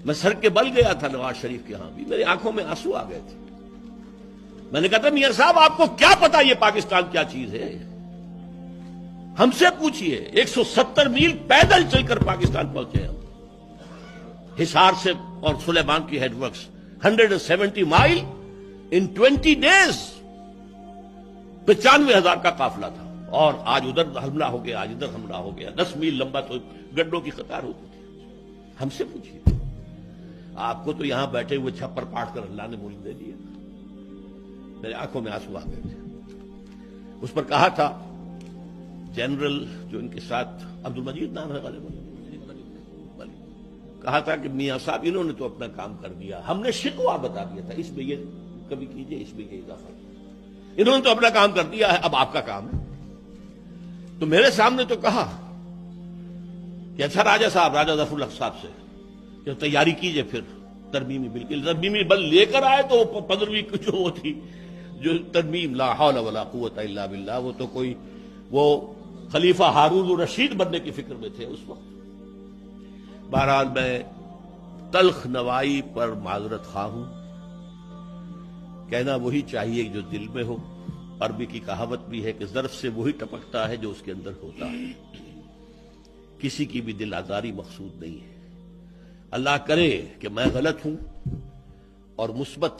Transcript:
میں سر کے بل گیا تھا نواز شریف کے ہاں بھی، میری آنکھوں میں آنسو آ گئے تھے. میں نے کہا تھا میاں صاحب آپ کو کیا پتا یہ پاکستان کیا چیز ہے؟ ہم سے پوچھئے. 170 میل پیدل چل کر پاکستان پہنچے ہم، حصار سے اور سلیمان کی ہیڈ ورکس 170 مائل ان 20 days. 95,000 کا قافلہ تھا، اور آج ادھر حملہ ہو گیا، آج ادھر حملہ ہو گیا. 10 میل لمبا تو گڈوں کی قطار ہوتی تھی. ہم سے پوچھئے. آپ کو تو یہاں بیٹھے ہوئے چھپر پاٹ کر اللہ نے ملک دے دیا. میرے آنکھوں میں آنسو آ گئے تھے. اس پر کہا تھا جنرل جو ان کے ساتھ عبد المجید نام ہے غالباً، کہا تھا کہ میاں صاحب انہوں نے تو اپنا کام کر دیا، ہم نے شکوہ بتا دیا تھا اس میں یہ کبھی کیجئے، اس میں یہ اضافہ. انہوں نے تو اپنا کام کر دیا ہے، اب آپ کا کام ہے. تو میرے سامنے تو کہا کہ اچھا راجہ صاحب، راجہ ظفر الحق صاحب سے کہ تیاری کیجئے پھر ترمیمی بل کی. ترمیمی بل لے کر آئے تو 15ویں جو وہ تھی جو ترمیم، لا حول ولا قوت الا باللہ، وہ تو کوئی وہ خلیفہ ہارون الرشید بننے کی فکر میں تھے اس وقت. بہرحال میں تلخ نوائی پر معذرت خواہ ہوں. کہنا وہی چاہیے جو دل میں ہو. عربی کی کہاوت بھی ہے کہ ظرف سے وہی ٹپکتا ہے جو اس کے اندر ہوتا ہے. کسی کی بھی دل آزاری مقصود نہیں ہے. اللہ کرے کہ میں غلط ہوں اور مثبت